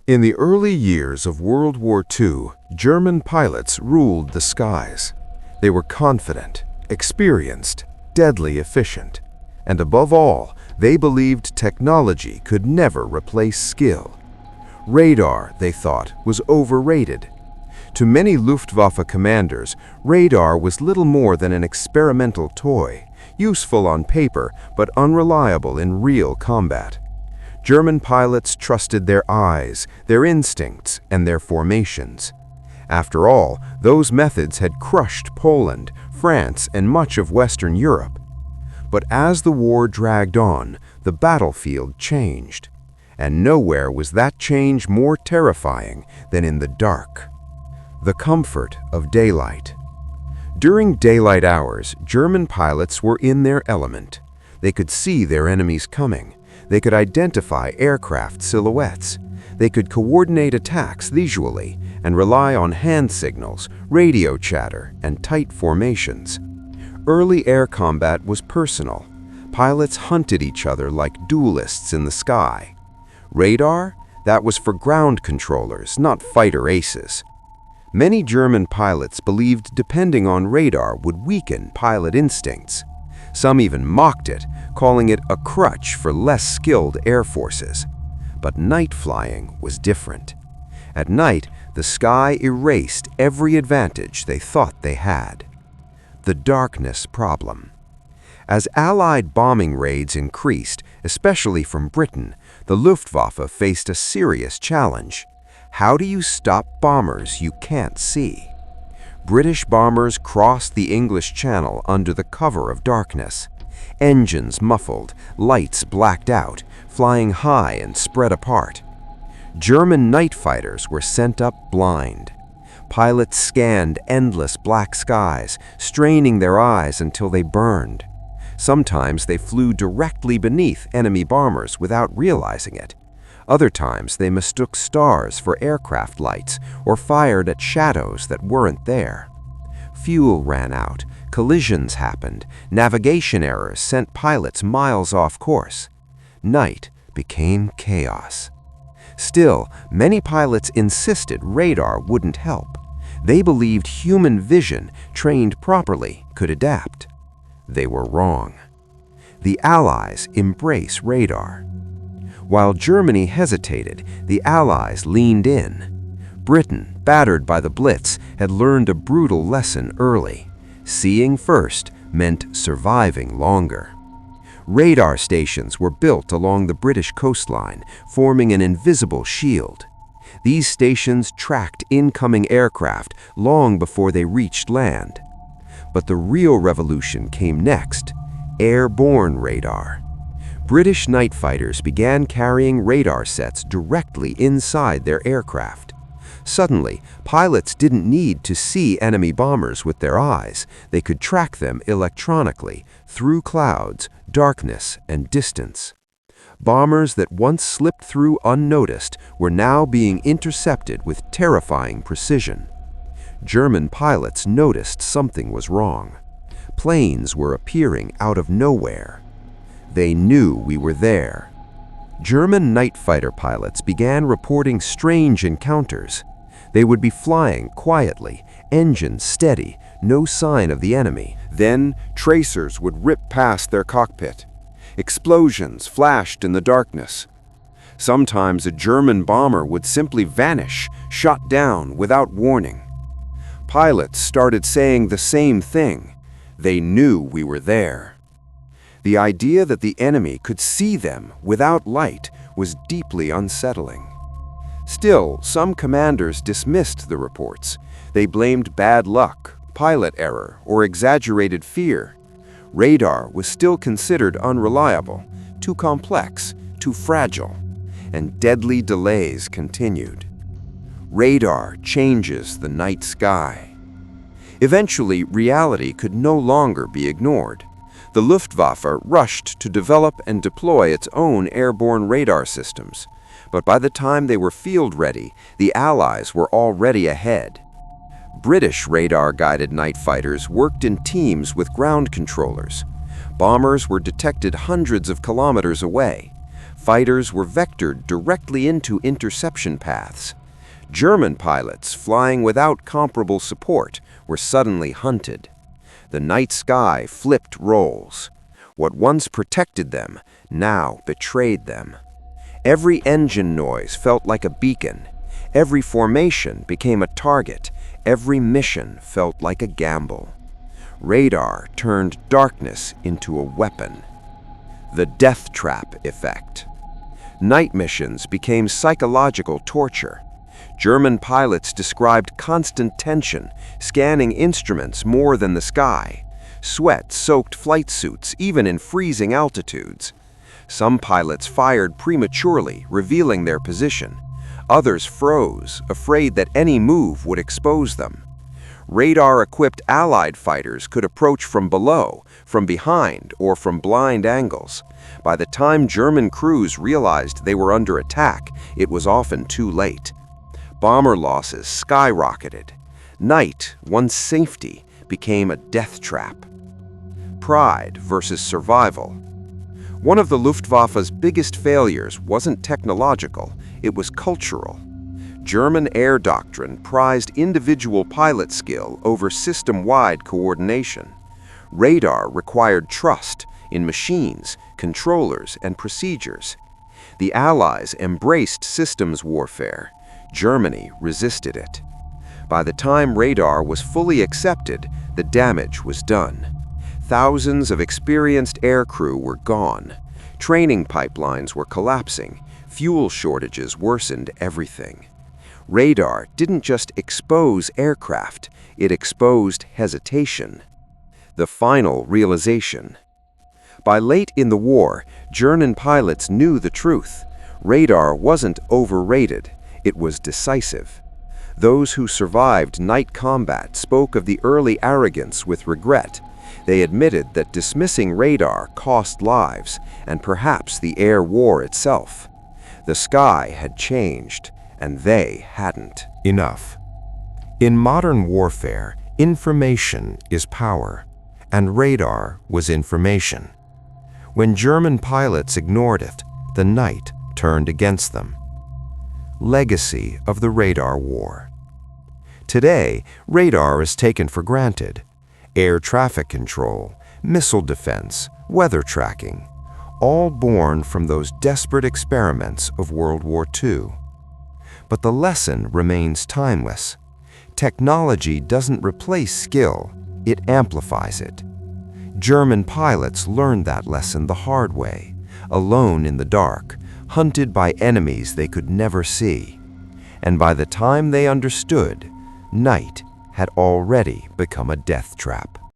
In the early years of World War II, German pilots ruled the skies. They were confident, experienced, deadly efficient, and above all, they believed technology could never replace skill. Radar, they thought, was overrated. To many Luftwaffe commanders, radar was little more than an experimental toy, useful on paper but unreliable in real combat. German pilots trusted their eyes, their instincts, and their formations. After all, those methods had crushed Poland, France, and much of Western Europe. But as the war dragged on, the battlefield changed. And nowhere was that change more terrifying than in the dark. The comfort of daylight. During daylight hours, German pilots were in their element. They could see their enemies coming. They could identify aircraft silhouettes. They could coordinate attacks visually and rely on hand signals, radio chatter, and tight formations. Early air combat was personal. Pilots hunted each other like duelists in the sky. Radar? That was for ground controllers, not fighter aces. Many German pilots believed depending on radar would weaken pilot instincts. Some even mocked it, calling it a crutch for less skilled air forces. But night flying was different. At night, the sky erased every advantage they thought they had. The darkness problem. As Allied bombing raids increased, especially from Britain, the Luftwaffe faced a serious challenge. How do you stop bombers you can't see? British bombers crossed the English Channel under the cover of darkness. Engines muffled, lights blacked out, flying high and spread apart. German night fighters were sent up blind. Pilots scanned endless black skies, straining their eyes until they burned. Sometimes they flew directly beneath enemy bombers without realizing it. Other times they mistook stars for aircraft lights or fired at shadows that weren't there. Fuel ran out, collisions happened, navigation errors sent pilots miles off course. Night became chaos. Still, many pilots insisted radar wouldn't help. They believed human vision, trained properly, could adapt. They were wrong. The Allies embraced radar. While Germany hesitated, the Allies leaned in. Britain, battered by the Blitz, had learned a brutal lesson early. Seeing first meant surviving longer. Radar stations were built along the British coastline, forming an invisible shield. These stations tracked incoming aircraft long before they reached land. But the real revolution came next: airborne radar. British night fighters began carrying radar sets directly inside their aircraft. Suddenly, pilots didn't need to see enemy bombers with their eyes. They could track them electronically through clouds, darkness, and distance. Bombers that once slipped through unnoticed were now being intercepted with terrifying precision. German pilots noticed something was wrong. Planes were appearing out of nowhere. They knew we were there. German night fighter pilots began reporting strange encounters. They would be flying quietly, engines steady, no sign of the enemy. Then, tracers would rip past their cockpit. Explosions flashed in the darkness. Sometimes a German bomber would simply vanish, shot down without warning. Pilots started saying the same thing. They knew we were there. The idea that the enemy could see them without light was deeply unsettling. Still, some commanders dismissed the reports. They blamed bad luck, pilot error, or exaggerated fear. Radar was still considered unreliable, too complex, too fragile, and deadly delays continued. Radar changes the night sky. Eventually, reality could no longer be ignored. The Luftwaffe rushed to develop and deploy its own airborne radar systems. But by the time they were field-ready, the Allies were already ahead. British radar-guided night fighters worked in teams with ground controllers. Bombers were detected hundreds of kilometers away. Fighters were vectored directly into interception paths. German pilots, flying without comparable support, were suddenly hunted. The night sky flipped roles. What once protected them now betrayed them. Every engine noise felt like a beacon. Every formation became a target. Every mission felt like a gamble. Radar turned darkness into a weapon. The death trap effect. Night missions became psychological torture. German pilots described constant tension, scanning instruments more than the sky. Sweat soaked flight suits, even in freezing altitudes. Some pilots fired prematurely, revealing their position. Others froze, afraid that any move would expose them. Radar-equipped Allied fighters could approach from below, from behind, or from blind angles. By the time German crews realized they were under attack, it was often too late. Bomber losses skyrocketed. Night, once safety, became a death trap. Pride versus survival. One of the Luftwaffe's biggest failures wasn't technological, it was cultural. German air doctrine prized individual pilot skill over system-wide coordination. Radar required trust in machines, controllers, and procedures. The Allies embraced systems warfare. Germany resisted it. By the time radar was fully accepted, the damage was done. Thousands of experienced aircrew were gone. Training pipelines were collapsing. Fuel shortages worsened everything. Radar didn't just expose aircraft, it exposed hesitation. The final realization. By late in the war, German pilots knew the truth. Radar wasn't overrated, it was decisive. Those who survived night combat spoke of the early arrogance with regret. They admitted that dismissing radar cost lives, and perhaps the air war itself. The sky had changed, and they hadn't. Enough. In modern warfare, information is power, and radar was information. When German pilots ignored it, the night turned against them. Legacy of the radar war. Today, radar is taken for granted. Air traffic control, missile defense, weather tracking, all born from those desperate experiments of World War II. But the lesson remains timeless. Technology doesn't replace skill, it amplifies it. German pilots learned that lesson the hard way, alone in the dark, hunted by enemies they could never see. And by the time they understood, night had already become a death trap.